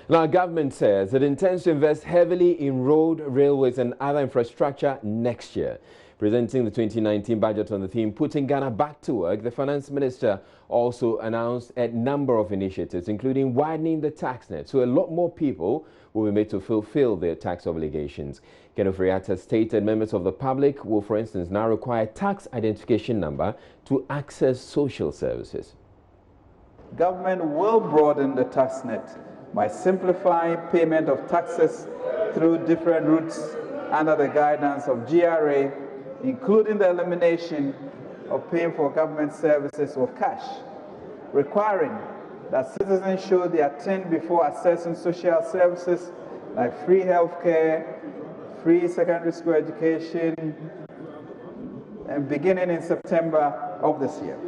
Now, government says it intends to invest heavily in road, railways and other infrastructure next year. Presenting the 2019 budget on the theme Putting Ghana Back to Work, the Finance Minister also announced a number of initiatives, including widening the tax net, so a lot more people will be made to fulfill their tax obligations. Kenneth Friata stated members of the public will, for instance, now require a tax identification number to access social services. Government will broaden the tax net by simplifying payment of taxes through different routes under the guidance of GRA, including the elimination of paying for government services with cash, requiring that citizens show their TIN before accessing social services like free health care, free secondary school education, and beginning in September of this year.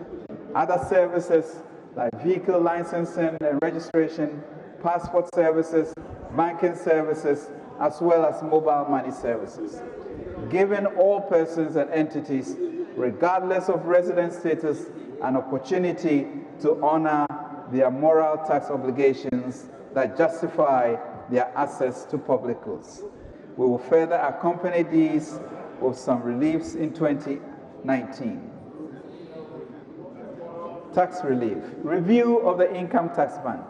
Other services like vehicle licensing and registration, passport services, banking services, as well as mobile money services, giving all persons and entities, regardless of residence status, an opportunity to honor their moral tax obligations that justify their access to public goods. We will further accompany these with some reliefs in 2019. Tax relief. Review of the income tax ban.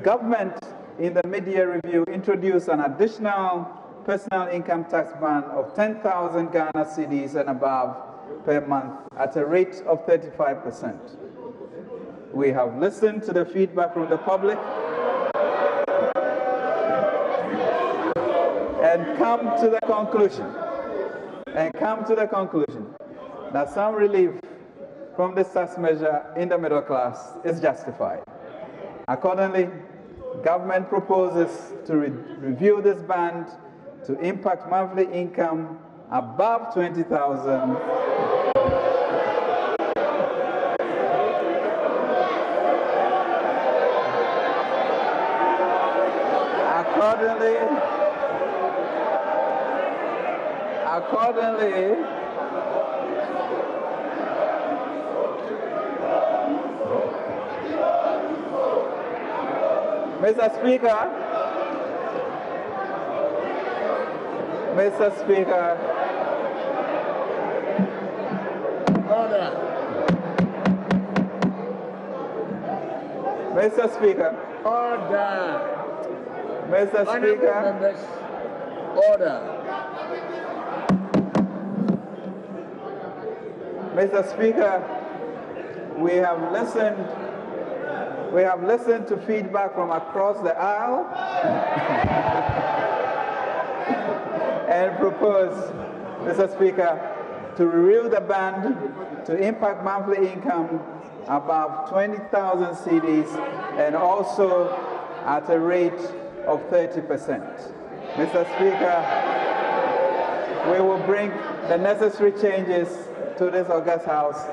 Government in the mid-year review introduced an additional personal income tax ban of 10,000 Ghana cedis and above per month at a rate of 35%. We have listened to the feedback from the public and come to the conclusion that some relief from this tax measure in the middle class is justified. Accordingly, government proposes to review this band to impact monthly income above 20,000 Accordingly, Mr. Speaker, order. Mr. Speaker, order. Mr. Speaker, members, order. Mr. Speaker, we have listened to feedback from across the aisle and propose, Mr. Speaker, to review the band to impact monthly income above 20,000 cedis and also at a rate of 30%. Mr. Speaker, we will bring the necessary changes to this august house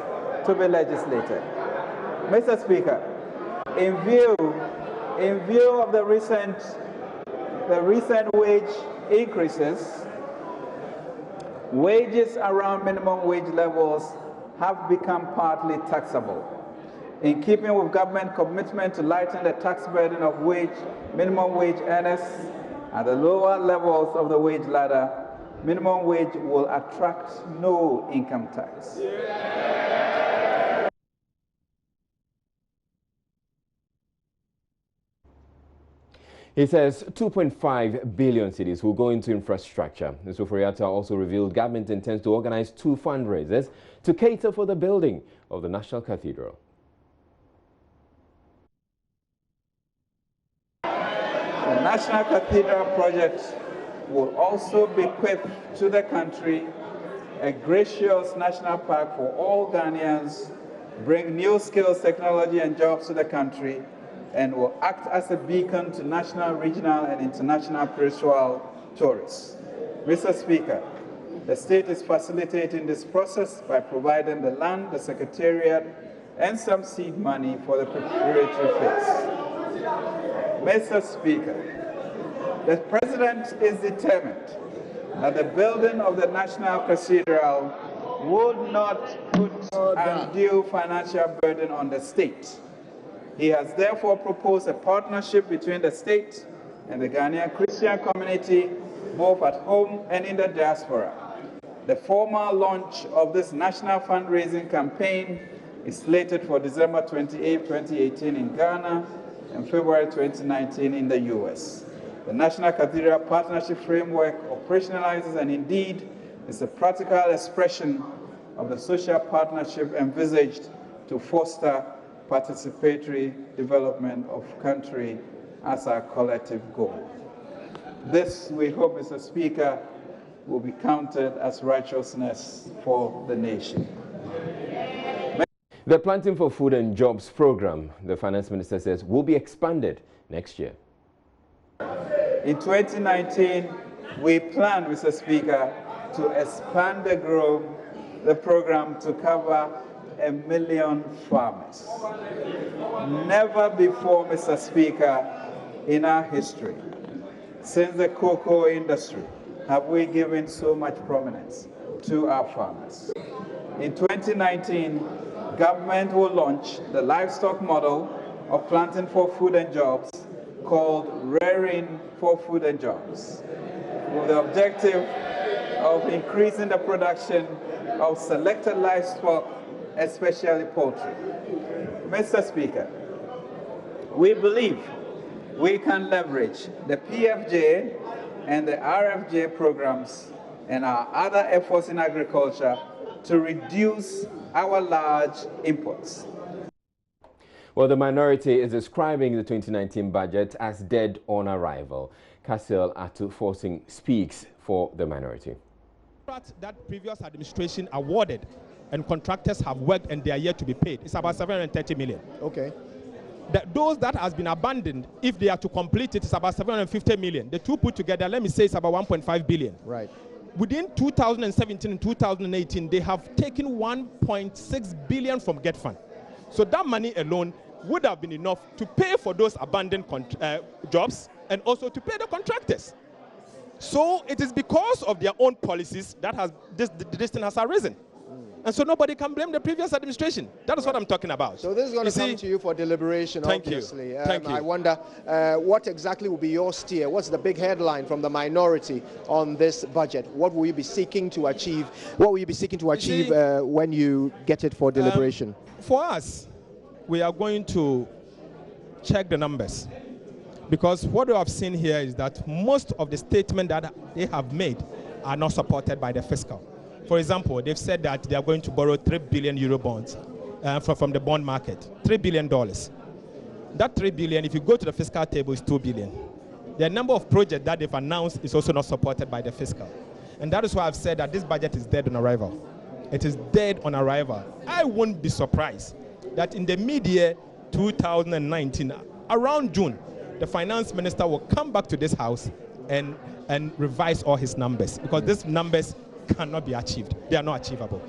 to be legislated. Mr. Speaker, in view of the recent wage increases, wages around minimum wage levels have become partly taxable. In keeping with government commitment to lighten the tax burden of minimum wage earners at the lower levels of the wage ladder, minimum wage will attract no income tax. He says 2.5 billion cedis will go into infrastructure. Mr. Friata also revealed government intends to organize 2 fundraisers to cater for the building of the National Cathedral. The National Cathedral project will also bequeath to the country a gracious national park for all Ghanaians, bring new skills, technology and jobs to the country, and will act as a beacon to national, regional, and international spiritual tourists. Mr. Speaker, the state is facilitating this process by providing the land, the secretariat, and some seed money for the preparatory phase. Mr. Speaker, the President is determined that the building of the National Cathedral would not put undue financial burden on the state. He has therefore proposed a partnership between the state and the Ghanaian Christian community, both at home and in the diaspora. The formal launch of this national fundraising campaign is slated for December 28, 2018 in Ghana and February 2019 in the US. The National Cathedral Partnership Framework operationalizes and indeed is a practical expression of the social partnership envisaged to foster participatory development of country as our collective goal. This, we hope, Mr. Speaker, will be counted as righteousness for the nation. The Planting for Food and Jobs program, the Finance Minister says, will be expanded next year. In 2019, we plan, Mr. Speaker, to expand the program to cover 1 million farmers. Never before, Mr. Speaker, in our history, since the cocoa industry, have we given so much prominence to our farmers. In 2019, government will launch the livestock model of Planting for Food and Jobs called Rearing for Food and Jobs, with the objective of increasing the production of selected livestock, especially poultry. Mr. Speaker, we believe we can leverage the PFJ and the RFJ programs and our other efforts in agriculture to reduce our large imports. Well, the minority is describing the 2019 budget as dead on arrival. Cassil Atu-Forsing speaks for the minority. That previous administration awarded and contractors have worked and they are yet to be paid. It's about 730 million. Okay. Those that has been abandoned, if they are to complete it, it's about 750 million. The two put together, let me say it's about 1.5 billion. Right. Within 2017 and 2018, they have taken 1.6 billion from Get Fund. So that money alone would have been enough to pay for those abandoned jobs and also to pay the contractors. So it is because of their own policies that this thing has arisen. And so nobody can blame the previous administration. That is what I'm talking about. So this is going to come to you for deliberation, obviously. Thank you. I wonder what exactly will be your steer? What's the big headline from the minority on this budget? What will you be seeking to achieve? What will you be seeking to achieve when you get it for deliberation? For us, we are going to check the numbers. Because what we have seen here is that most of the statements that they have made are not supported by the fiscal. For example, they've said that they are going to borrow 3 billion euro bonds from the bond market, $3 billion. That 3 billion, if you go to the fiscal table, is 2 billion. The number of projects that they've announced is also not supported by the fiscal. And that is why I've said that this budget is dead on arrival. It is dead on arrival. I won't be surprised that in the mid-year 2019, around June, the finance minister will come back to this house and revise all his numbers, because these numbers cannot be achieved. They are not achievable.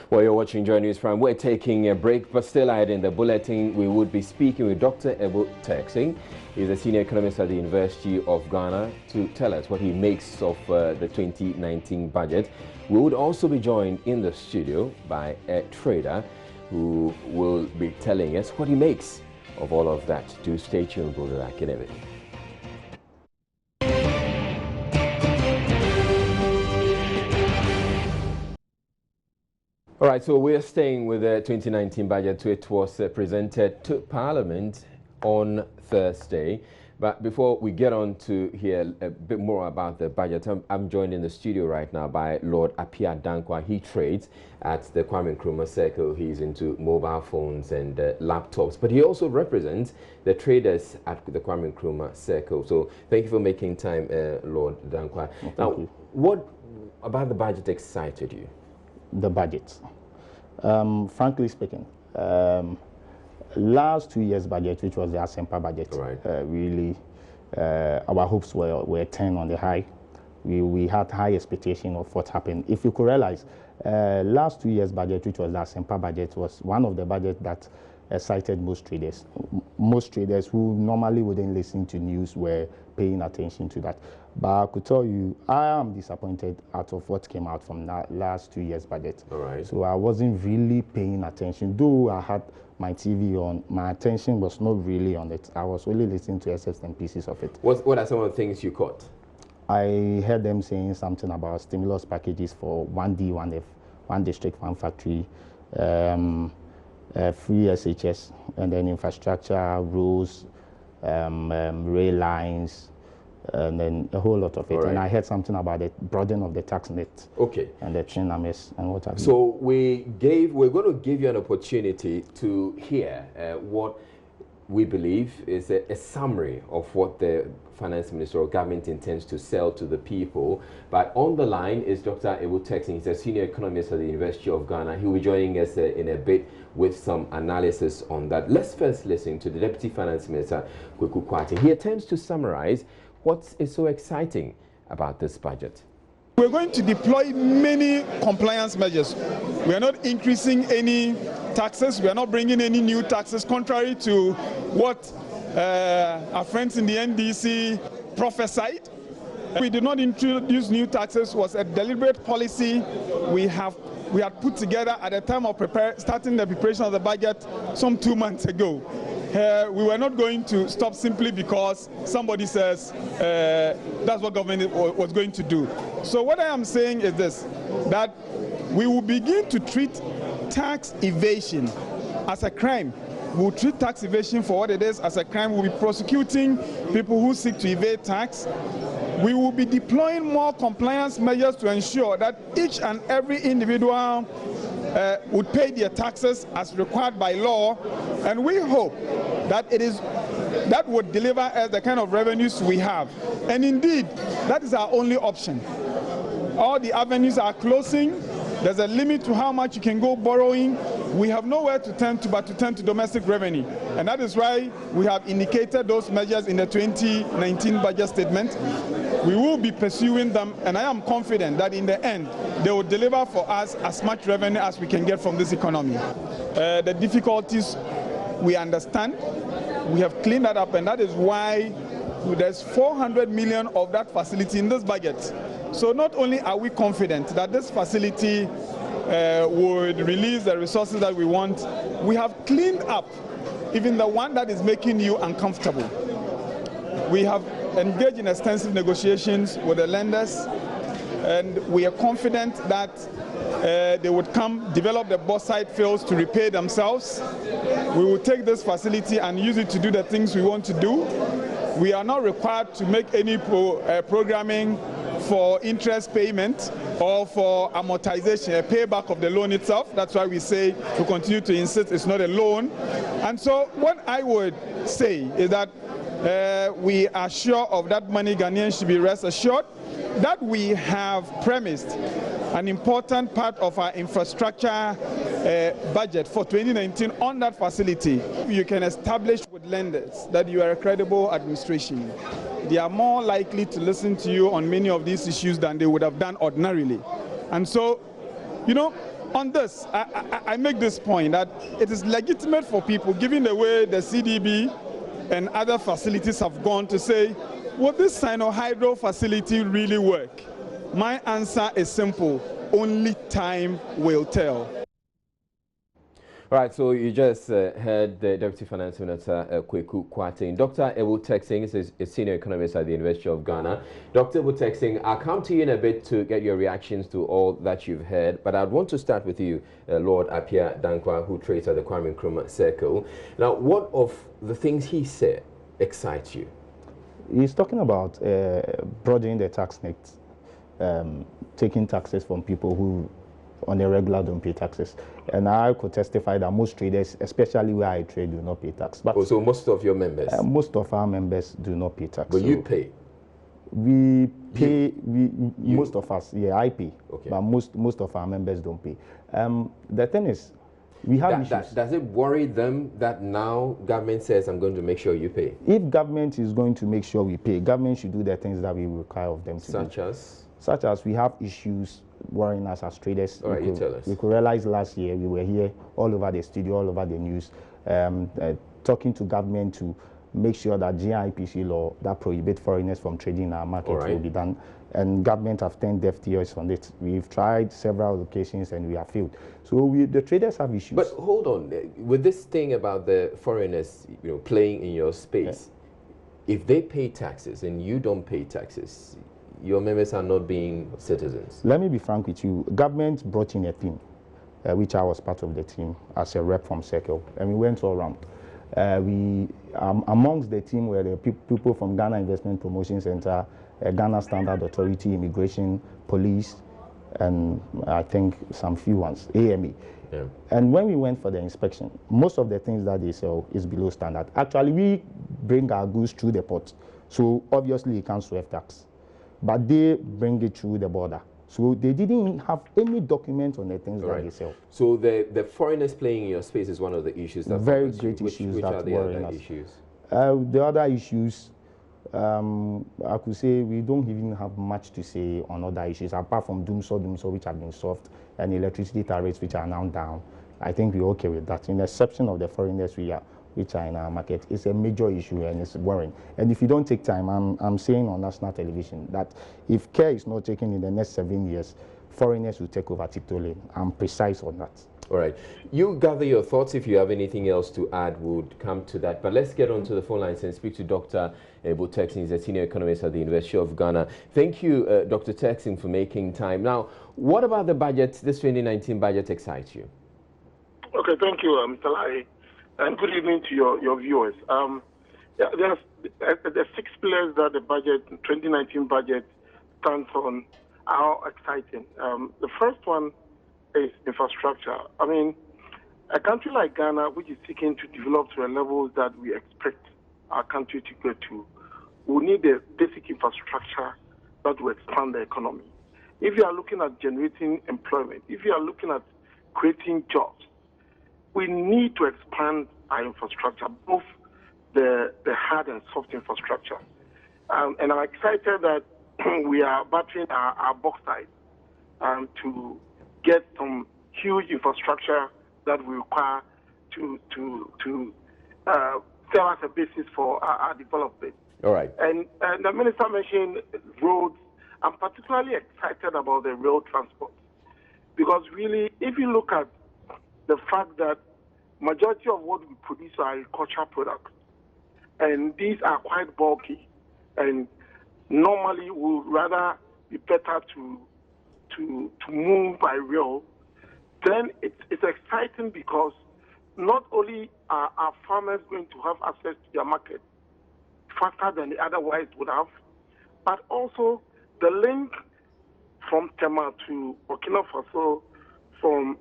Well, you're watching JoyNews Prime. We're taking a break, but still ahead in the bulletin, we would be speaking with Dr. Ebo Texing. He's a senior economist at the University of Ghana to tell us what he makes of the 2019 budget. We would also be joined in the studio by a trader who will be telling us what he makes of all of that. Do stay tuned. We'll be back in a bit. All right, so we're staying with the 2019 budget. It was presented to Parliament on Thursday. But before we get on to hear a bit more about the budget, I'm joined in the studio right now by Lord Apia Dankwa. He trades at the Kwame Nkrumah Circle. He's into mobile phones and laptops, but he also represents the traders at the Kwame Nkrumah Circle. So thank you for making time, Lord Dankwa. Now, what about the budget excited you? The budget. Frankly speaking, last 2 years' budget, which was the Asempa budget, right. Really, our hopes were 10 on the high. We had high expectation of what happened. If you could realize, last 2 years' budget, which was the Asempa budget, was one of the budgets that excited most traders. Most traders who normally wouldn't listen to news were paying attention to that. But I could tell you, I am disappointed out of what came out from that last 2 years budget. All right. So I wasn't really paying attention. Though I had my TV on, my attention was not really on it. I was only listening to excerpts and pieces of it. What are some of the things you caught? I heard them saying something about stimulus packages for 1D, 1F, one district, one factory, free SHS, and then infrastructure, roads, rail lines, and then a whole lot of it. Right. And I heard something about the broadening of the tax net. Okay. And the Chinamis and what have you. So we're going to give you an opportunity to hear what we believe is a summary of what the finance minister or government intends to sell to the people. But on the line is Dr. Ebu Texing. He's a senior economist at the University of Ghana. He will be joining us in a bit with some analysis on that. Let's first listen to the Deputy Finance Minister, Kweku Kwati. He attempts to summarize what is so exciting about this budget. We're going to deploy many compliance measures. We are not increasing any taxes. We are not bringing any new taxes, contrary to what our friends in the NDC prophesied. We did not introduce new taxes. It was a deliberate policy we had put together at the time of starting the preparation of the budget some 2 months ago. We were not going to stop simply because somebody says that's what government was going to do. So what I am saying is this, that we will begin to treat tax evasion as a crime. We will treat tax evasion for what it is, as a crime. We will be prosecuting people who seek to evade tax. We will be deploying more compliance measures to ensure that each and every individual would pay their taxes as required by law, and we hope that that would deliver us the kind of revenues we have. And indeed, that is our only option. All the avenues are closing. There's a limit to how much you can go borrowing. We have nowhere to turn to but to turn to domestic revenue. And that is why we have indicated those measures in the 2019 budget statement. We will be pursuing them, and I am confident that in the end, they will deliver for us as much revenue as we can get from this economy. The difficulties we understand, we have cleaned that up, and that is why there's 400 million of that facility in this budget. So not only are we confident that this facility would release the resources that we want, we have cleaned up even the one that is making you uncomfortable. We have engaged in extensive negotiations with the lenders, and we are confident that they would come, develop the bauxite fields to repay themselves. We will take this facility and use it to do the things we want to do. We are not required to make any programming for interest payment or for amortization, a payback of the loan itself. That's why we say we continue to insist it's not a loan. And so what I would say is that we are sure of that money. Ghanaians should be rest assured that we have premised an important part of our infrastructure budget for 2019 on that facility. You can establish with lenders that you are a credible administration. They are more likely to listen to you on many of these issues than they would have done ordinarily. And so, you know, on this, I make this point that it is legitimate for people, given the way the CDB and other facilities have gone, to say, will this Sino-Hydro facility really work? My answer is simple: only time will tell. All right, so you just heard the Deputy Finance Minister, Kweku Kwati. Dr. Ebu Texing is a senior economist at the University of Ghana. Dr. Ebu Texing, I'll come to you in a bit to get your reactions to all that you've heard, but I'd want to start with you, Lord Appiah Dankwa, who trades at the Kwame Nkrumah Circle. Now, what of the things he said excites you? He's talking about broadening the tax net, taking taxes from people who on a regular don't pay taxes. And I could testify that most traders, especially where I trade, do not pay tax. But so most of your members? Most of our members do not pay tax. But so you pay? We pay, most of us, yeah, I pay. Okay. But most of our members don't pay. The thing is, we have issues. Does it worry them that now government says, I'm going to make sure you pay? If government is going to make sure we pay, government should do the things that we require of them to do. Such as? Such as we have issues worrying us as traders. All right, you tell us. We could realize last year we were here all over the studio, all over the news, talking to government to make sure that GIPC law that prohibits foreigners from trading in our market will be done. And government have turned deaf ears on it. We've tried several locations and we have failed. So the traders have issues. But hold on, with this thing about the foreigners, playing in your space, if they pay taxes and you don't pay taxes, your members are not being citizens. Let me be frank with you. Government brought in a team, which I was part of the team as a rep from Circle, and we went all around. Amongst the team were the people from Ghana Investment Promotion Center, Ghana Standard Authority, Immigration, Police, and I think some few ones, AME. Yeah. And when we went for the inspection, most of the things that they sell is below standard. Actually, we bring our goods through the port, so obviously it can't swerve tax. But they bring it through the border. So they didn't have any document on the things that they sell. So the foreigners playing in your space is one of the issues that very great issues which that are the worrying other us. Issues? The other issues, I could say we don't even have much to say on other issues apart from doomsaw, which have been solved, and electricity tariffs, which are now down. I think we're okay with that. In exception of the foreigners which are in our market, it's a major issue and it's worrying. And if you don't take time, I'm saying on national television that if care is not taken in the next 7 years, foreigners will take over TikTok lane. I'm precise on that. All right. You gather your thoughts. If you have anything else to add, we'll come to that. But let's get on to the phone lines and speak to Dr. Texting. He's a senior economist at the University of Ghana. Thank you, Dr. Texting, for making time. Now, what about the budget? This 2019 budget excites you? Okay, thank you, Mr. Lai. And good evening to your viewers. There's the 6 pillars that the 2019 budget stands on are exciting. The first one is infrastructure. I mean, a country like Ghana, which is seeking to develop to a level that we expect our country to go to, will need a basic infrastructure that will expand the economy. If you are looking at generating employment, if you are looking at creating jobs, we need to expand our infrastructure, both the hard and soft infrastructure. And I'm excited that we are battering our bauxite to get some huge infrastructure that we require to serve as a basis for our development. All right. And the minister mentioned roads. I'm particularly excited about the rail transport because really, if you look at the fact that majority of what we produce are agricultural products, and these are quite bulky, and normally would rather be better to move by rail, then it's exciting because not only are our farmers going to have access to their market faster than they otherwise would have, but also the link from Tema to Burkina Faso, from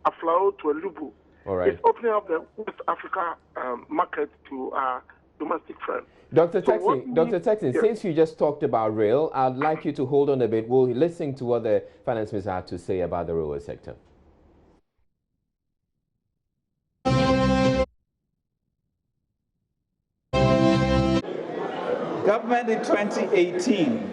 Aflao to Elubu, is opening up the West Africa market to our domestic friends. Dr. Texting, since you just talked about rail, I'd like you to hold on a bit. We'll listen to what the finance minister had to say about the railway sector. Government in 2018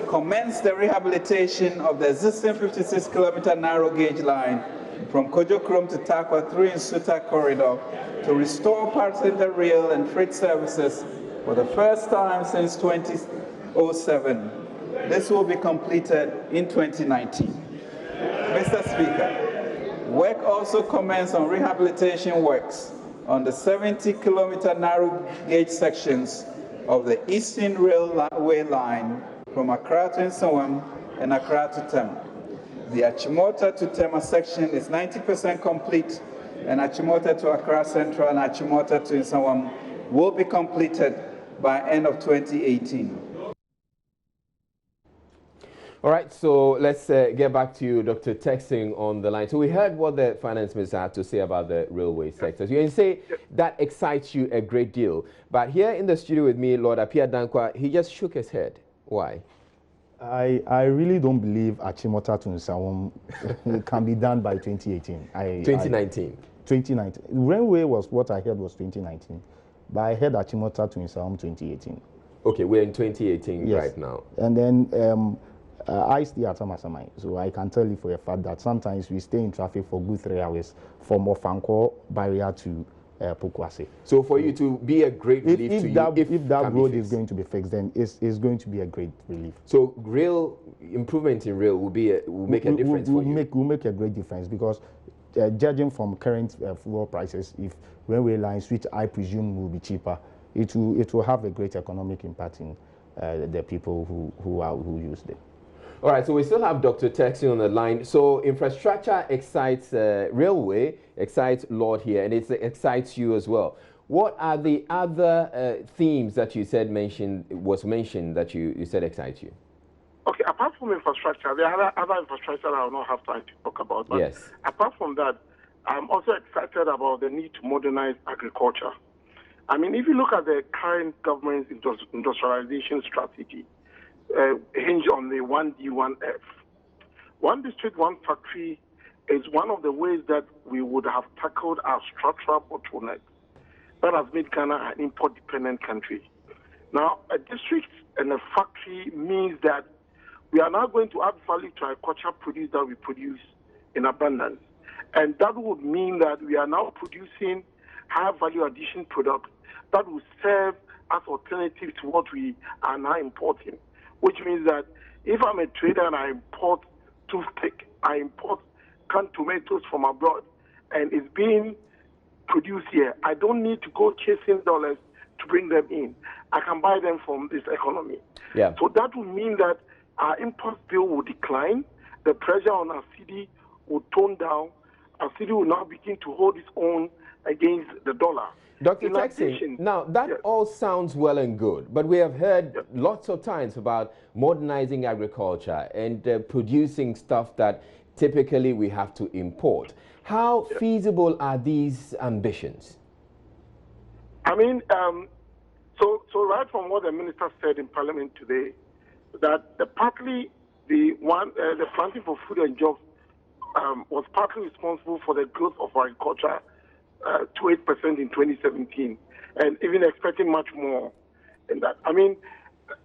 commenced the rehabilitation of the existing 56-kilometer narrow gauge line from Kojo Krom to Takwa through Insuta corridor to restore passenger rail and freight services for the first time since 2007. This will be completed in 2019. Mr. Speaker, work also commenced on rehabilitation works on the 70-kilometer narrow gauge sections of the Eastern Railway line from Accra to Nsawam and Accra to Tema. The Achimota to Tema section is 90% complete, and Achimota to Accra Central and Achimota to Nsawam will be completed by end of 2018. All right, so let's get back to you, Dr. Texting, on the line. So we heard what the finance minister had to say about the railway sector. You can say that excites you a great deal. But here in the studio with me, Lord Apia Dankwa, he just shook his head. Why? I really don't believe Achimota to Nsawam can be done by 2018. 2019. 2019. Railway was what I heard was 2019. But I heard Achimota to Nsawam 2018. Okay, we're in 2018 yes. right now. And then I stay at Amasamai, so I can tell you for a fact that sometimes we stay in traffic for good 3 hours from Ofanko barrier to Pokwase. So for you to be a great relief if to that, you, if that road is going to be fixed, then it's going to be a great relief. So rail improvement in rail will make a difference for you. Will make a great difference because judging from current fuel prices, if railway lines, which I presume will be cheaper, it will have a great economic impact in the people who use them. All right, so we still have Dr. Texi on the line. So infrastructure excites railway, excites Lord here, and it excites you as well. What are the other themes that you said mentioned that you said excites you? Okay, apart from infrastructure, there are other infrastructure that I will not have time to talk about. But yes. Apart from that, I'm also excited about the need to modernize agriculture. I mean, if you look at the current government's industrialization strategy, hinge on the 1D, 1F. One district, one factory is one of the ways that we would have tackled our structural bottleneck that has made Ghana an import-dependent country. Now, a district and a factory means that we are now going to add value to agricultural produce that we produce in abundance. And that would mean that we are now producing high value addition products that will serve as alternative to what we are now importing. Which means that if I'm a trader and I import toothpick, I import canned tomatoes from abroad, and it's being produced here, I don't need to go chasing dollars to bring them in. I can buy them from this economy. Yeah. So that would mean that our import bill will decline, the pressure on our cedi will tone down, our cedi will now begin to hold its own against the dollar. Dr. Texi, now that yes. all sounds well and good, but we have heard lots of times about modernizing agriculture and producing stuff that typically we have to import. How feasible are these ambitions? I mean, so right from what the minister said in Parliament today, that partly the planting for food and jobs was partly responsible for the growth of agriculture to 8% in 2017, and even expecting much more in that. I mean,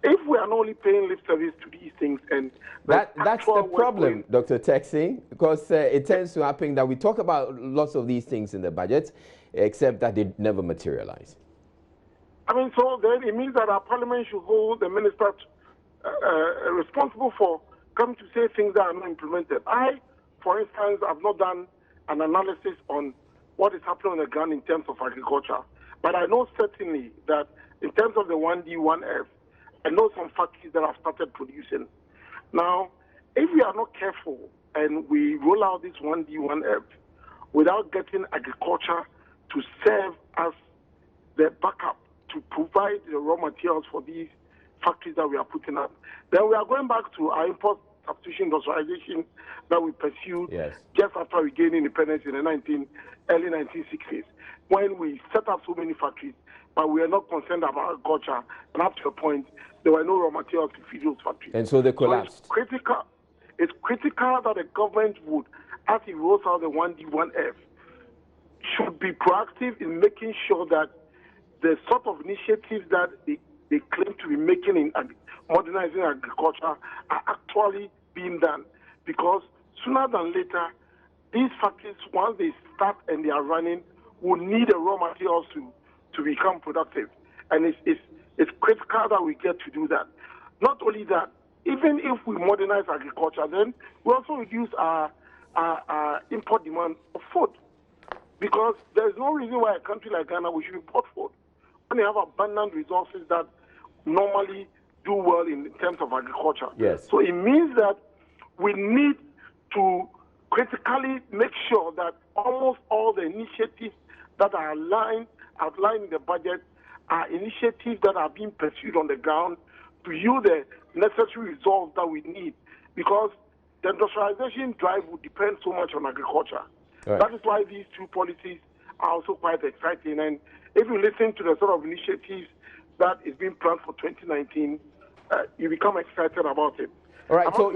if we are not only paying lip service to these things, and that's the problem, Dr. Texi, because it tends to happen that we talk about lots of these things in the budget, except that they never materialize. I mean, so then it means that our parliament should hold the minister responsible for coming to say things that are not implemented. I, for instance, have not done an analysis on what is happening on the ground in terms of agriculture. But I know certainly that in terms of the 1D, 1F, I know some factories that have started producing. Now, if we are not careful and we roll out this 1D, 1F without getting agriculture to serve as the backup to provide the raw materials for these factories that we are putting up, then we are going back to our import substitution industrialization that we pursued just after we gained independence in the early 1960s, when we set up so many factories, but we are not concerned about agriculture, and up to a point, there were no raw materials to feed those factories. And so they collapsed. So it's critical that the government would, as it rolls out the 1D, 1F, should be proactive in making sure that the sort of initiatives that they claim to be making in modernizing agriculture are actually being done. Because sooner than later, these factories, once they start and they are running, will need the raw materials to become productive. And it's critical that we get to do that. Not only that, even if we modernize agriculture, then we also reduce our import demand of food. Because there's no reason why a country like Ghana we should import food when they have abundant resources that normally do well in terms of agriculture. Yes. So it means that we need to critically make sure that almost all the initiatives that are outlined in the budget are initiatives that are being pursued on the ground to yield the necessary results that we need, because the industrialization drive will depend so much on agriculture. Right. That is why these two policies are also quite exciting. And if you listen to the sort of initiatives that is being planned for 2019, you become excited about it. All right, so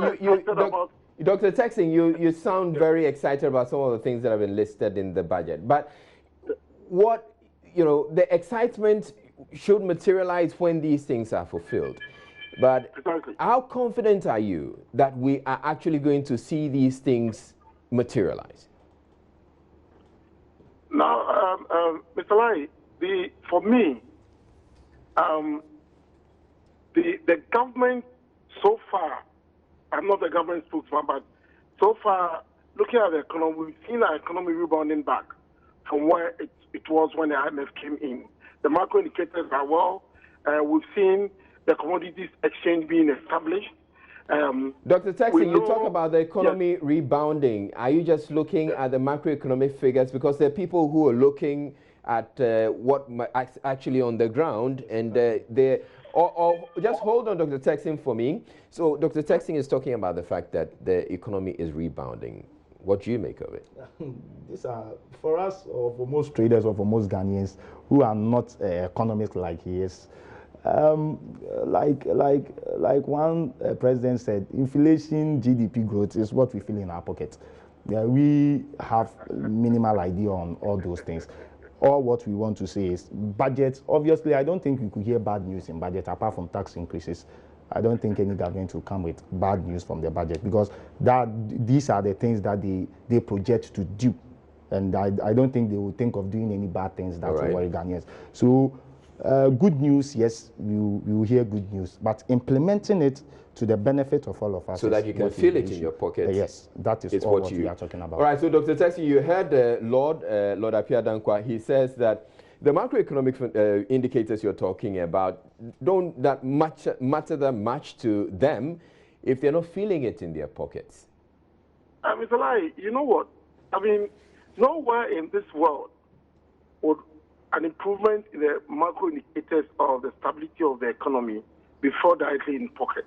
Dr. Texi, you sound very excited about some of the things that have been listed in the budget. But the excitement should materialize when these things are fulfilled. But Precisely. how confident are you that we are actually going to see these things materialize? Now, Mr. Lai, for me, the government so far, I'm not the government spokesman, but so far, looking at the economy, we've seen our economy rebounding back from where it was when the IMF came in. The macro indicators are well. We've seen the commodities exchange being established. Dr. Texin, you talk about the economy rebounding. Are you just looking at the macroeconomic figures? Because there are people who are looking at what actually on the ground, and or just hold on, Dr. Texin, for me. So Dr. Texin is talking about the fact that the economy is rebounding. What do you make of it? These are, for us, or for most traders, or for most Ghanaians who are not economists like he is, like one president said, inflation, GDP growth is what we feel in our pocket. We have minimal idea on all those things. All what we want to say is budget. Obviously, I don't think we could hear bad news in budget apart from tax increases. I don't think any government will come with bad news from the budget, because these are the things that they project to do. And I don't think they will think of doing any bad things that will worry Ghanaians. So good news, yes, we will hear good news, but implementing it to the benefit of all of us. So that you can feel it in your pocket. Yes, that is what we are talking about. All right, so Dr. Texi, you heard Lord Appiah Dankwa. He says that the macroeconomic indicators you're talking about don't matter that much to them if they're not feeling it in their pockets. Mr. Lai, you know what? I mean, nowhere in this world would an improvement in the macro indicators of the stability of the economy before directly in pocket.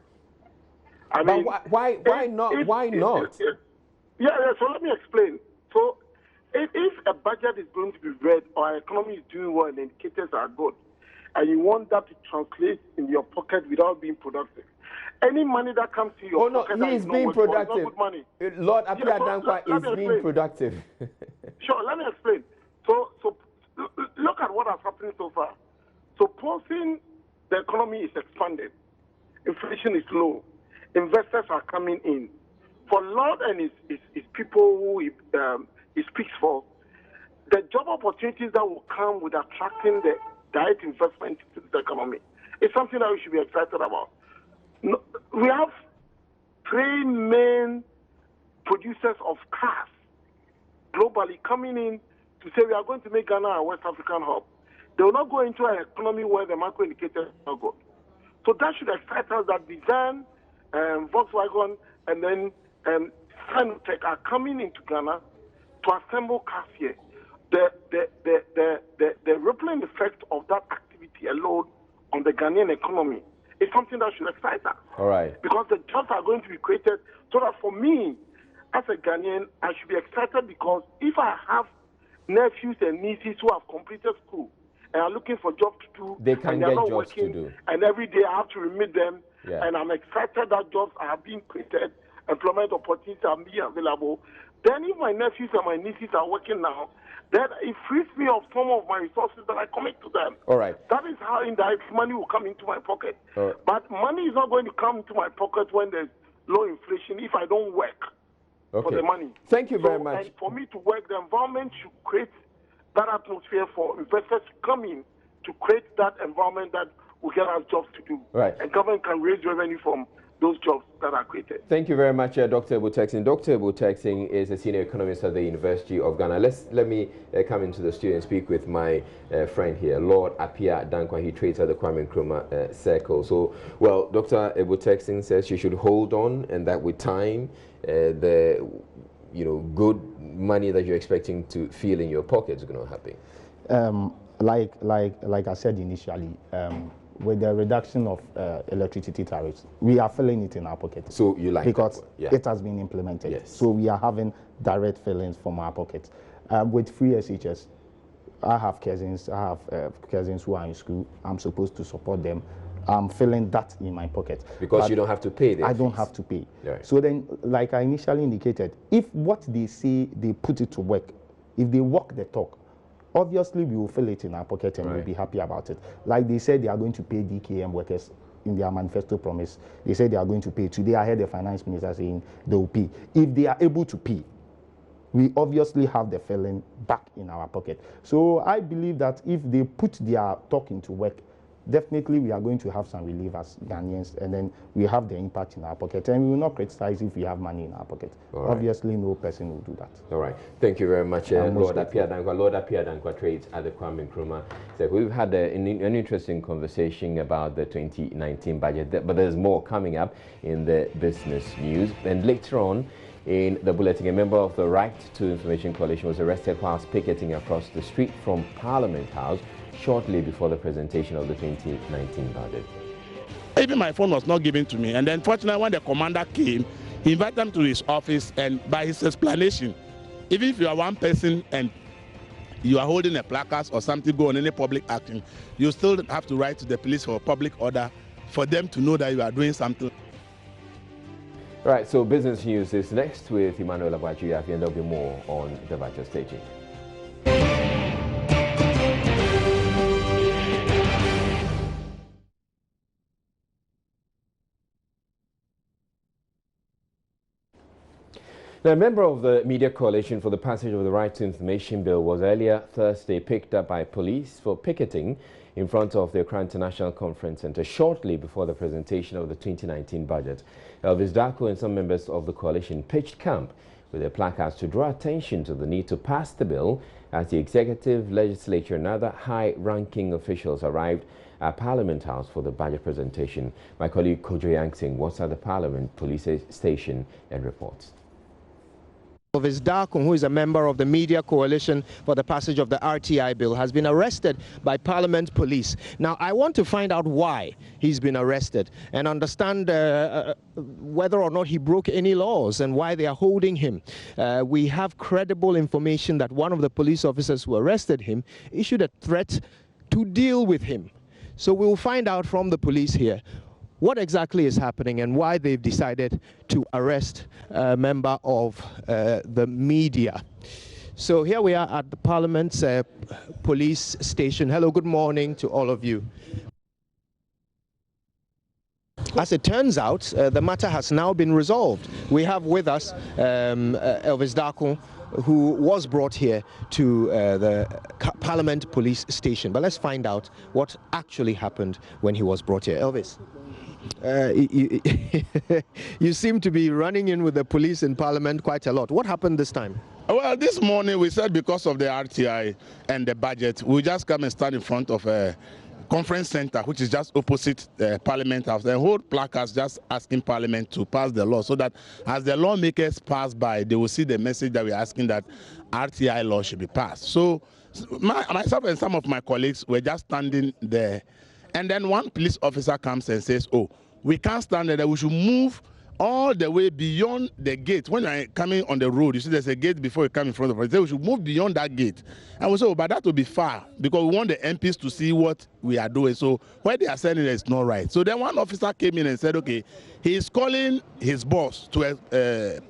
I mean, why not? Why not? Yeah, so let me explain. So if a budget is going to be read or an economy is doing well and the indicators are good, and you want that to translate in your pocket without being productive, any money that comes to your pocket he is being productive. good money. Lord Appiah Dankwa is being productive. Sure, let me explain. So look at what has happened so far. Supposing the economy is expanded, inflation is low, investors are coming in. For Lord and his people who he speaks for, the job opportunities that will come with attracting the direct investment into the economy is something that we should be excited about. We have three main producers of cars globally coming in to say we are going to make Ghana a West African hub. They will not go into an economy where the macro indicators are not good. So that should excite us that Design, Volkswagen, and then Sinotech are coming into Ghana to assemble cars here. The rippling effect of that activity alone on the Ghanaian economy is something that should excite us. All right. Because the jobs are going to be created, so that for me, as a Ghanaian, I should be excited, because if I have nephews and nieces who have completed school and are looking for jobs to do, they can get jobs working, to do, and every day I have to remit them, and I'm excited that jobs are being created, employment opportunities are being available. Then if my nephews and my nieces are working now, then it frees me of some of my resources that I commit to them. All right. That is how indirect money will come into my pocket. Right. But money is not going to come into my pocket when there's low inflation if I don't work for the money. Thank you very much. And for me to work, the environment should create that atmosphere for investors to come in to create that environment that will get us jobs to do. Right. And government can raise revenue from those jobs that are created. Thank you very much, Dr. Ebutexin. Dr. Ebutexin is a senior economist at the University of Ghana. Let me come into the studio and speak with my friend here, Lord Appiah Dankwa. He trades at the Kwame Nkrumah Circle. So, well, Dr. Ebutexin says you should hold on, and that with time, the good money that you're expecting to feel in your pocket is going to happen. Like I said initially, with the reduction of electricity tariffs, we are feeling it in our pocket. So you like because that? Yeah. It has been implemented. Yes. So we are having direct feelings from our pockets. With free SHS, I have cousins who are in school. I'm supposed to support them. I'm feeling that in my pocket. Because but you don't have to pay their I don't fees. have to pay. Right. So then, like I initially indicated, if what they say, they put it to work, if they walk the talk, obviously we will feel it in our pocket and we'll be happy about it. Like they said, they are going to pay DKM workers in their manifesto promise. They said they are going to pay. Today I heard the finance minister saying they will pay. If they are able to pay, we obviously have the felon back in our pocket. So I believe that if they put their talk into work, definitely we are going to have some relief as Ghanaians, and then we have the impact in our pocket, and we will not criticize if we have money in our pocket. Right. Obviously, no person will do that. All right. Thank you very much, Lord Appiah-Dankwa. Lord Appiah-Dankwa trades at the Kwame Nkrumah. So we've had an interesting conversation about the 2019 budget, but there's more coming up in the business news. And later on in the bulletin, a member of the Right to Information Coalition was arrested whilst picketing across the street from Parliament House shortly before the presentation of the 2019 budget. Even my phone was not given to me, and then fortunately when the commander came, he invited them to his office, and by his explanation, even if you are one person and you are holding a placard or something going on any public action, you still have to write to the police for public order for them to know that you are doing something. All right, so business news is next with Emmanuel Abajuyafi, and there'll be more on the virtual staging. Now, a member of the Media Coalition for the passage of the Right to Information Bill was earlier Thursday picked up by police for picketing in front of the Accra International Conference Centre shortly before the presentation of the 2019 budget. Elvis Darko and some members of the coalition pitched camp with their placards to draw attention to the need to pass the bill as the executive, legislature and other high-ranking officials arrived at Parliament House for the budget presentation. My colleague Kojo Yangsing was at the Parliament Police Station and reports. Elvis Darko, who is a member of the Media Coalition for the passage of the RTI bill, has been arrested by Parliament Police. Now, I want to find out why he's been arrested and understand whether or not he broke any laws and why they are holding him. We have credible information that one of the police officers who arrested him issued a threat to deal with him. So we'll find out from the police here what exactly is happening and why they've decided to arrest a member of the media. So here we are at the Parliament's police station. Hello, good morning to all of you. As it turns out, the matter has now been resolved. We have with us Elvis Darko, who was brought here to the Parliament Police Station. But let's find out what actually happened when he was brought here. Elvis. You seem to be running in with the police in Parliament quite a lot. What happened this time? Well, this morning we said because of the RTI and the budget, we just come and stand in front of a conference center, which is just opposite the Parliament House, and hold placards just asking Parliament to pass the law, so that as the lawmakers pass by, they will see the message that we're asking that RTI law should be passed. So myself and some of my colleagues were just standing there. And then one police officer comes and says, oh, we can't stand there, we should move all the way beyond the gate. When you're coming on the road, you see there's a gate before you come in front of us. We should move beyond that gate. And we said, oh, but that will be far, because we want the MPs to see what we are doing. So where they are sending it is not right. So then one officer came in and said, okay, he is calling his boss to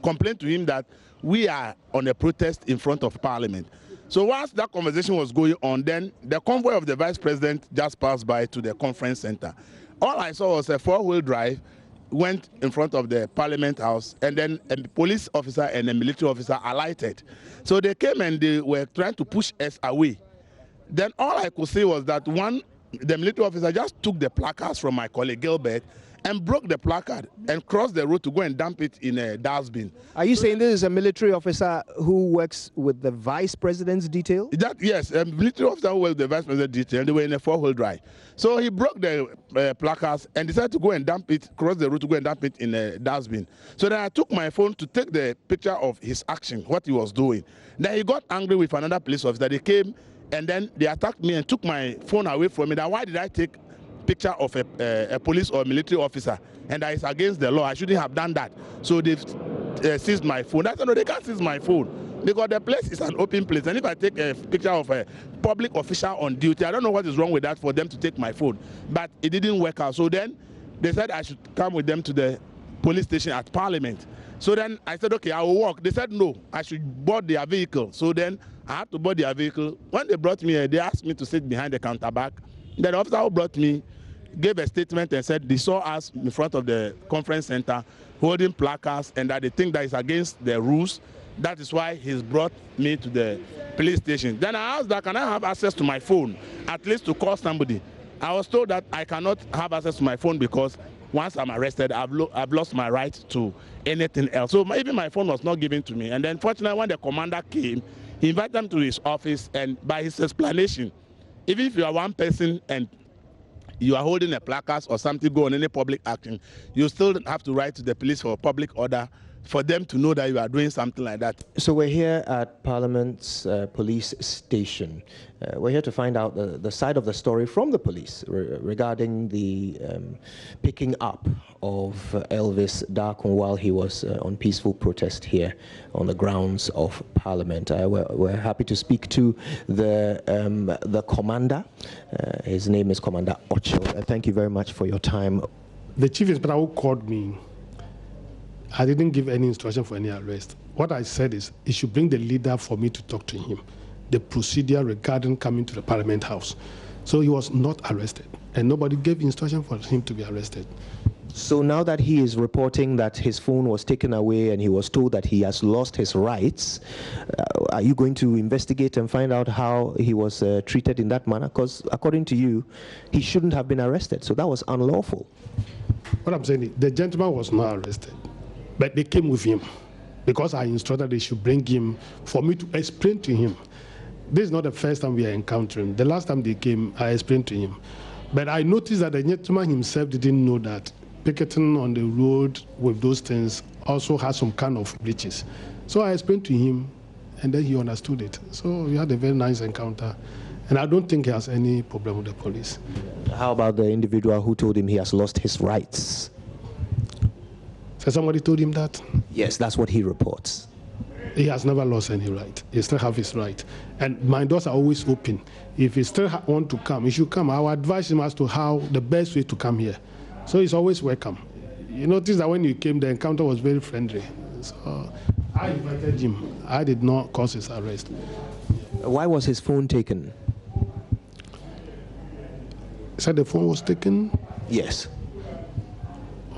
complain to him that we are on a protest in front of Parliament. So once that conversation was going on, then the convoy of the Vice President just passed by to the conference center. All I saw was a four-wheel drive, went in front of the Parliament House, and then a police officer and a military officer alighted. So they came and they were trying to push us away. Then all I could see was that the military officer just took the placards from my colleague Gilbert and broke the placard and crossed the road to go and dump it in a dustbin. Are you saying this is a military officer who works with the Vice President's detail? Yes, a military officer who works with the Vice President's detail. They were in a four-wheel drive. So he broke the placards and decided to go and dump it, cross the road to go and dump it in a dustbin. So then I took my phone to take the picture of his action, what he was doing. Then he got angry with another police officer. They came and then they attacked me and took my phone away from me. Now, why did I take picture of a police or military officer, and that is against the law? I shouldn't have done that. So they've seized my phone. I said, no, they can't seize my phone, because the place is an open place, and if I take a picture of a public official on duty, I don't know what is wrong with that for them to take my phone. But it didn't work out. So then they said I should come with them to the police station at Parliament. So then I said, okay, I will walk. They said no, I should board their vehicle. So then I had to board their vehicle. When they brought me here, they asked me to sit behind the counter back. Then the officer who brought me gave a statement and said they saw us in front of the conference center holding placards and that they think that is against the rules. That is why he's brought me to the police station. Then I asked that, can I have access to my phone, at least to call somebody? I was told that I cannot have access to my phone because once I'm arrested, I've lost my right to anything else. So even my phone was not given to me. And then fortunately, when the commander came, he invited them to his office, and by his explanation, even if you are one person and you are holding a placard or something go on any public action, you still have to write to the police for a public order for them to know that you are doing something like that. So we're here at Parliament's police station. We're here to find out the side of the story from the police regarding the picking up of Elvis Darkon while he was on peaceful protest here on the grounds of Parliament. We're happy to speak to the commander. His name is Commander Ochil. Thank you very much for your time. The chief inspector who called me, I didn't give any instruction for any arrest. What I said is he should bring the leader for me to talk to him, the procedure regarding coming to the Parliament House. So he was not arrested, and nobody gave instruction for him to be arrested. So now that he is reporting that his phone was taken away and he was told that he has lost his rights, are you going to investigate and find out how he was treated in that manner? Because according to you, he shouldn't have been arrested, so that was unlawful. What I'm saying is the gentleman was not arrested, but they came with him because I instructed they should bring him for me to explain to him. This is not the first time we are encountering. The last time they came, I explained to him. But I noticed that the gentleman himself didn't know that picketing on the road with those things also has some kind of breaches. So I explained to him, and then he understood it. So we had a very nice encounter, and I don't think he has any problem with the police. How about the individual who told him he has lost his rights? So somebody told him that? Yes, that's what he reports. He has never lost any right. He still have his right. And my doors are always open. If he still want to come, he should come. I will advise him as to how the best way to come here. So he's always welcome. You notice that when he came, the encounter was very friendly. So I invited him. I did not cause his arrest. Why was his phone taken? He said the phone was taken? Yes.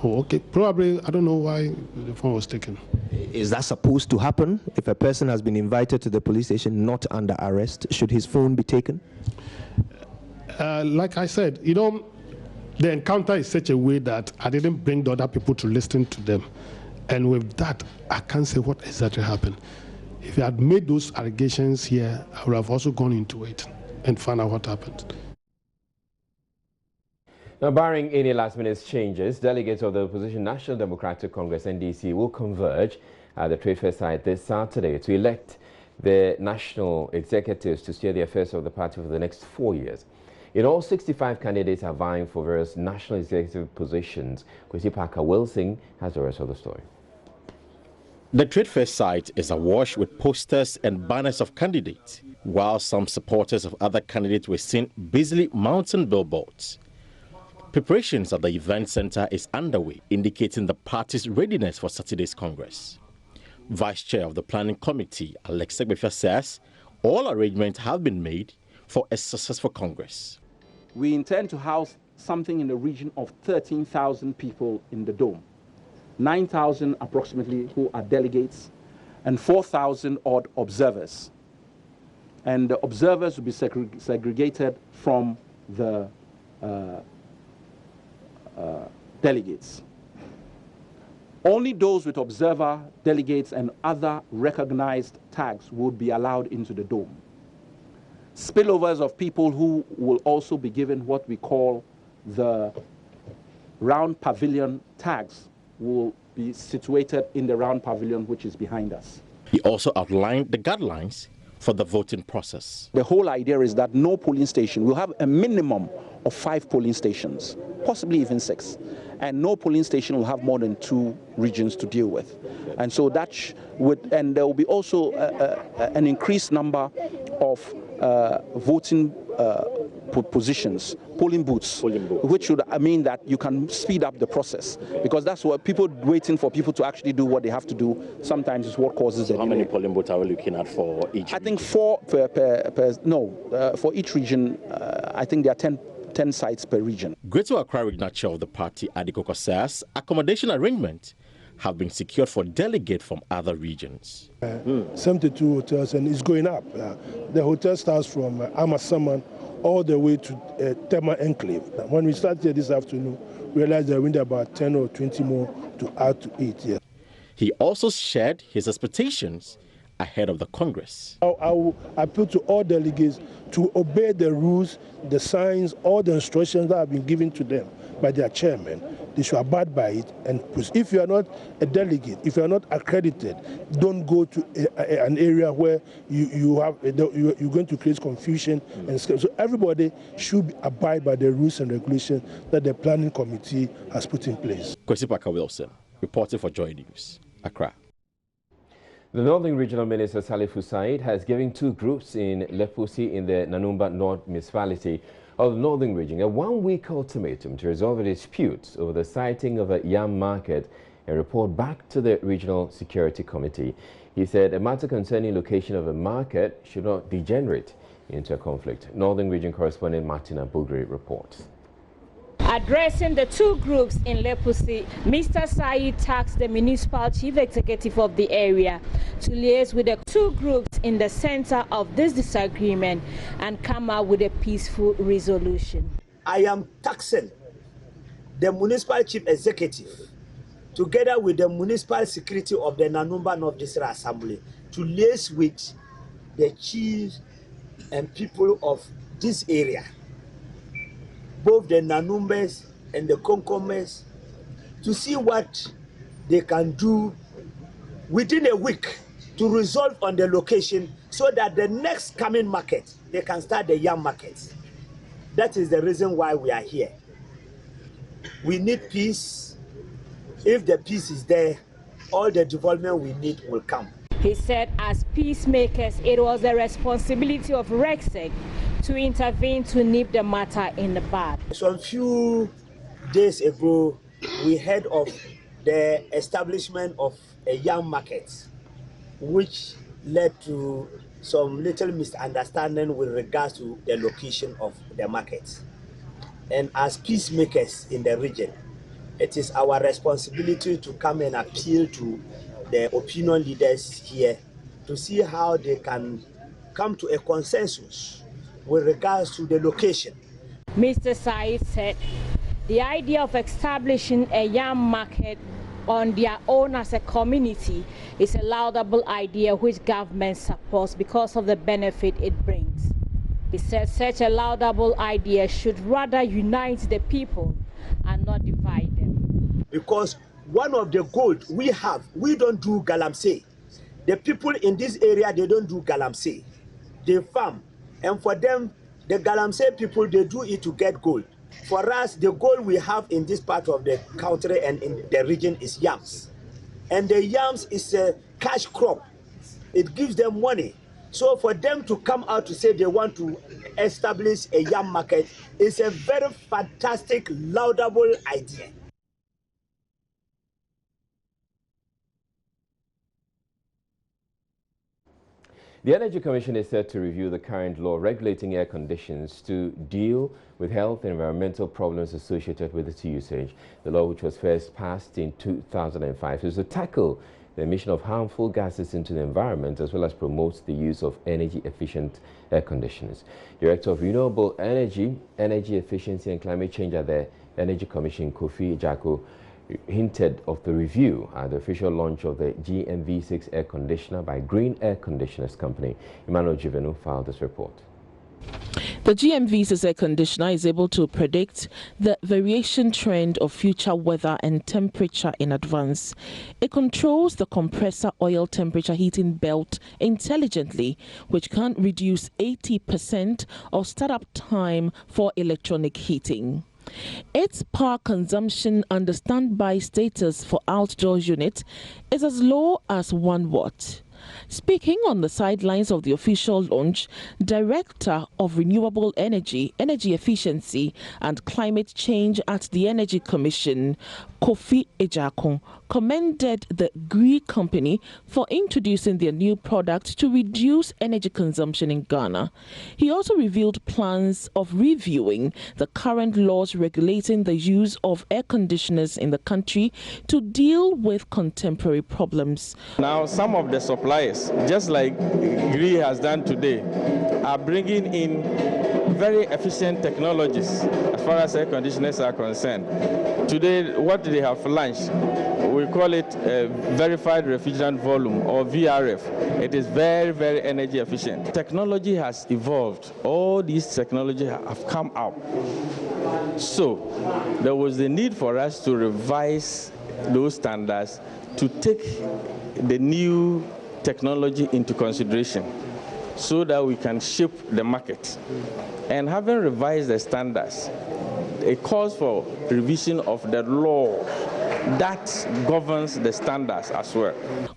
Oh, okay. Probably, I don't know why the phone was taken. Is that supposed to happen? If a person has been invited to the police station not under arrest, should his phone be taken? Like I said, you know, the encounter is such a way that I didn't bring the other people to listen to them. And with that, I can't say what exactly happened. If you had made those allegations here, I would have also gone into it and found out what happened. Now, barring any last-minute changes, delegates of the opposition National Democratic Congress, NDC, will converge at the Trade Fair site this Saturday to elect the national executives to steer the affairs of the party for the next 4 years. In all, 65 candidates are vying for various national executive positions. Kwesi Parker-Wilson has the rest of the story. The Trade Fair site is awash with posters and banners of candidates, while some supporters of other candidates were seen busily mounting billboards. Preparations at the event center is underway, indicating the party's readiness for Saturday's Congress. Vice Chair of the Planning Committee, Alex Segbefia, says all arrangements have been made for a successful Congress. We intend to house something in the region of 13,000 people in the Dome, 9,000 approximately who are delegates, and 4,000 odd observers. And the observers will be segregated from the delegates. Only those with observer, delegates, and other recognized tags would be allowed into the Dome. Spillovers of people who will also be given what we call the round pavilion tags will be situated in the round pavilion which is behind us. He also outlined the guidelines for the voting process. The whole idea is that no polling station will have a minimum of 5 polling stations, possibly even 6. And no polling station will have more than 2 regions to deal with. And so that and there will be also an increased number of voting positions, polling booths, which would mean that you can speed up the process, because that's what people waiting for people to actually do what they have to do sometimes is what causes the delay. How many polling booths are we looking at for each? I think 4 for each region. I think there are 10 10 sites per region. Greater Accra Regional Chair of the party, Adikoko, says accommodation arrangements have been secured for delegates from other regions. 72 hotels, and it's going up. The hotel starts from Amasaman all the way to Tema Enclave. When we started here this afternoon, we realized that we need about 10 or 20 more to add to it here. He also shared his expectations ahead of the Congress. I will appeal to all delegates to obey the rules, the signs, all the instructions that have been given to them by their chairman. They should abide by it. And if you are not a delegate, if you are not accredited, don't go to an area where you're going to create confusion. And so everybody should abide by the rules and regulations that the planning committee has put in place. Kwesi Parker Wilson, reporting for Joy News, Accra. The Northern Regional Minister Salif Hussaid has given two groups in Leposi in the Nanumba North Municipality of the Northern Region a one-week ultimatum to resolve a dispute over the siting of a yam market and report back to the Regional Security Committee. He said a matter concerning location of a market should not degenerate into a conflict. Northern Region correspondent Martina Bugri reports. Addressing the two groups in Leposi, Mr. Said tasked the municipal chief executive of the area to liaise with the two groups in the center of this disagreement and come up with a peaceful resolution. I am taxing the municipal chief executive together with the municipal security of the Nanumba North District Assembly to liaise with the chiefs and people of this area, both the Nanumbes and the Konkomes, to see what they can do within a week to resolve on the location so that the next coming market, they can start the yam market. That is the reason why we are here. We need peace. If the peace is there, all the development we need will come. He said as peacemakers, it was the responsibility of RECSEC to intervene to nip the matter in the bud. Some few days ago, we heard of the establishment of a yam market, which led to some little misunderstanding with regards to the location of the market. And as peacemakers in the region, it is our responsibility to come and appeal to the opinion leaders here to see how they can come to a consensus with regards to the location. Mr. Said said the idea of establishing a yam market on their own as a community is a laudable idea which government supports because of the benefit it brings. He said such a laudable idea should rather unite the people and not divide them. Because one of the goals we have, we don't do galamsey. The people in this area, they don't do galamsey. They farm. And for them, the galamsey people, they do it to get gold. For us, the gold we have in this part of the country and in the region is yams. And the yams is a cash crop. It gives them money. So for them to come out to say they want to establish a yam market is a very fantastic, laudable idea. The Energy Commission is set to review the current law regulating air conditions to deal with health and environmental problems associated with its usage. The law, which was first passed in 2005, is to tackle the emission of harmful gases into the environment as well as promote the use of energy-efficient air conditioners. Director of Renewable Energy, Energy Efficiency and Climate Change at the Energy Commission, Kofi Jako, hinted of the review at the official launch of the GMV6 air conditioner by Green Air Conditioners Company. Emmanuel Jivenu filed this report. The GMV6 air conditioner is able to predict the variation trend of future weather and temperature in advance. It controls the compressor oil temperature heating belt intelligently, which can reduce 80% of startup time for electronic heating. Its power consumption under standby status for outdoor unit is as low as 1 watt. Speaking on the sidelines of the official launch, Director of Renewable Energy, Energy Efficiency and Climate Change at the Energy Commission, Kofi Ejakun, commended the GRI company for introducing their new product to reduce energy consumption in Ghana. He also revealed plans of reviewing the current laws regulating the use of air conditioners in the country to deal with contemporary problems. Now, some of the suppliers, just like GRI has done today, are bringing in very efficient technologies as far as air conditioners are concerned. Today, what they have launched, we call it verified refrigerant volume, or VRF. It is very, very energy efficient. Technology has evolved. All these technologies have come out. So there was the need for us to revise those standards to take the new technology into consideration so that we can shape the market. And having revised the standards, it calls for revision of the law that governs the standards as well.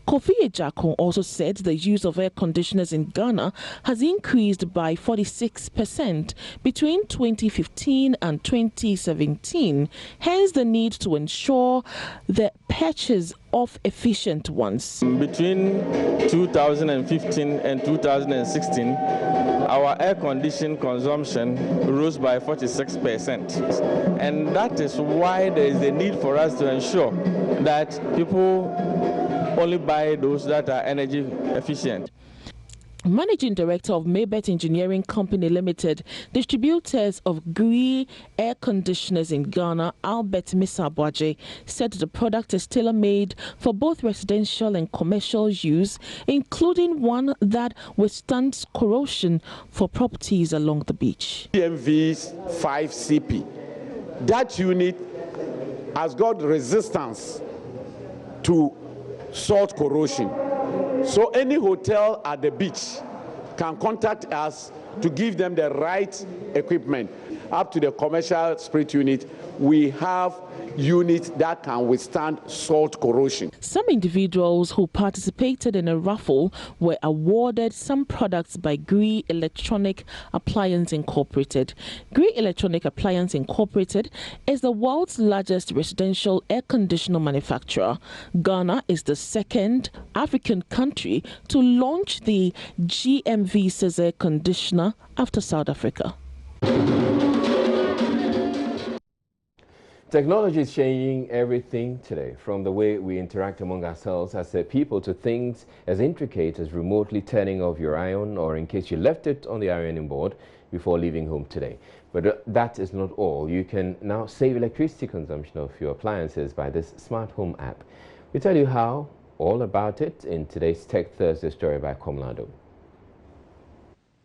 Kofi Ejakun also said the use of air conditioners in Ghana has increased by 46% between 2015 and 2017, hence the need to ensure the purchase of efficient ones. Between 2015 and 2016, our air conditioning consumption rose by 46%. And that is why there is a need for us to ensure that people only buy those that are energy efficient. Managing Director of Maybet Engineering Company Limited, distributors of GRI air conditioners in Ghana, Albert Misabwaje, said the product is tailor-made for both residential and commercial use, including one that withstands corrosion for properties along the beach. GMV's 5CP. That unit has got resistance to salt corrosion. So any hotel at the beach can contact us to give them the right equipment. Up to the commercial spirit unit, we have units that can withstand salt corrosion. Some individuals who participated in a raffle were awarded some products by GRI Electronic Appliance Incorporated. GRI Electronic Appliance Incorporated is the world's largest residential air conditioner manufacturer. Ghana is the second African country to launch the GMV air conditioner after South Africa. Technology is changing everything today, from the way we interact among ourselves as a people to things as intricate as remotely turning off your iron, or in case you left it on the ironing board before leaving home today. But that is not all. You can now save electricity consumption of your appliances by this smart home app. We tell you how, all about it, in today's Tech Thursday story by Komlado.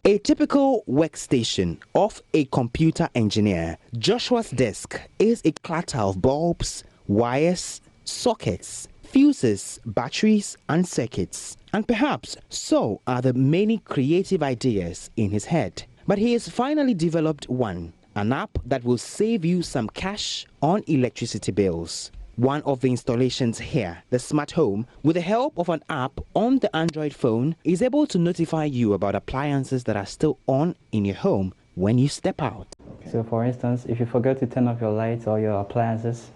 A typical workstation of a computer engineer. Joshua's desk is a clutter of bulbs, wires, sockets, fuses, batteries, and circuits. And perhaps so are the many creative ideas in his head. But he has finally developed one, an app that will save you some cash on electricity bills. One of the installations here, the smart home, with the help of an app on the Android phone, is able to notify you about appliances that are still on in your home when you step out. So for instance, if you forget to turn off your lights or your appliances,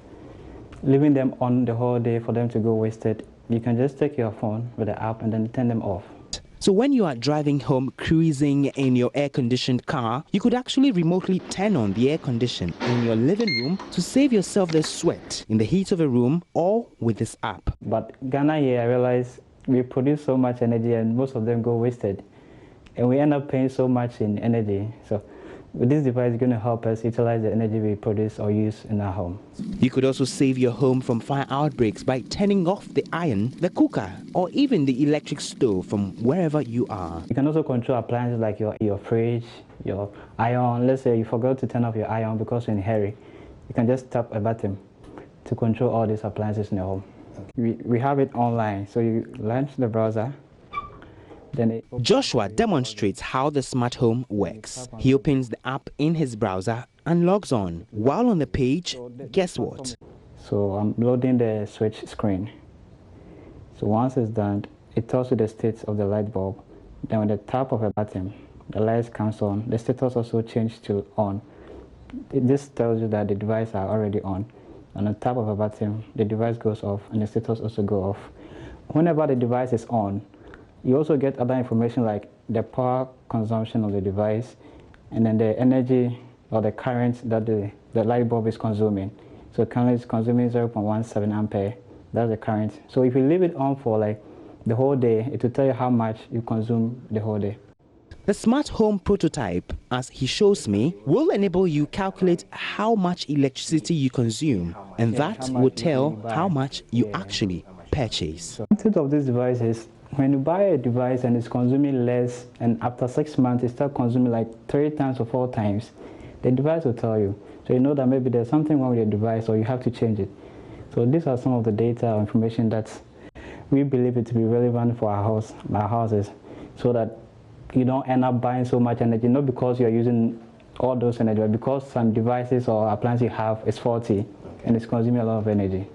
leaving them on the whole day for them to go wasted, you can just take your phone with the app and then turn them off. So when you are driving home, cruising in your air-conditioned car, you could actually remotely turn on the air condition in your living room to save yourself the sweat in the heat of a room, all with this app. But Ghana here, I realize we produce so much energy and most of them go wasted. And we end up paying so much in energy. So with this device, it's going to help us utilize the energy we produce or use in our home. You could also save your home from fire outbreaks by turning off the iron, the cooker, or even the electric stove from wherever you are. You can also control appliances like your fridge, your iron. Let's say you forgot to turn off your iron because you're in a hurry. You can just tap a button to control all these appliances in your home. We have it online, so you launch the browser. Joshua demonstrates how the smart home works. He opens the app in his browser and logs on. While on the page, guess what? So I'm loading the switch screen. So once it's done, it tells you the state of the light bulb. Then with the tap of a button, the lights comes on. The status also changes to on. This tells you that the device are already on. On the tap of a button, the device goes off and the status also go off. Whenever the device is on, you also get other information like the power consumption of the device and then the energy or the current that the light bulb is consuming. So currently it's consuming 0.17 ampere. That's the current. So if you leave it on for like the whole day, it will tell you how much you consume the whole day. The smart home prototype, as he shows me, will enable you calculate how much electricity you consume, and that will tell how much you actually purchase. The advantage of this device is when you buy a device and it's consuming less, and after 6 months it starts consuming like 3 times or 4 times, the device will tell you. So you know that maybe there's something wrong with your device or you have to change it. So these are some of the data or information that we believe it to be relevant for our houses, so that you don't end up buying so much energy, not because you're using all those energy, but because some devices or appliances you have is faulty and it's consuming a lot of energy.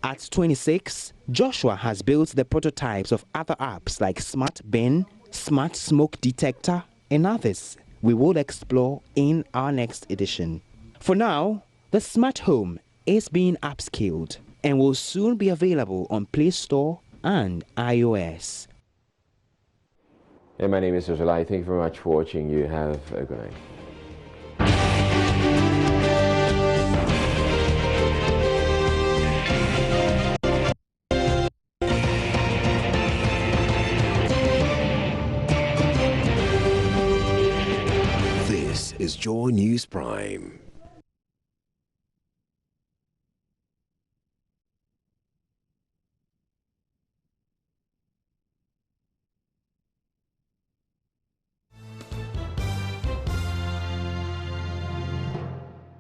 At 26, Joshua has built the prototypes of other apps like Smart Bin, Smart Smoke Detector, and others we will explore in our next edition. For now, the smart home is being upscaled and will soon be available on Play Store and iOS. Hey, my name is Jolai. Thank you very much for watching. You have a good night. This is JoyNews Prime.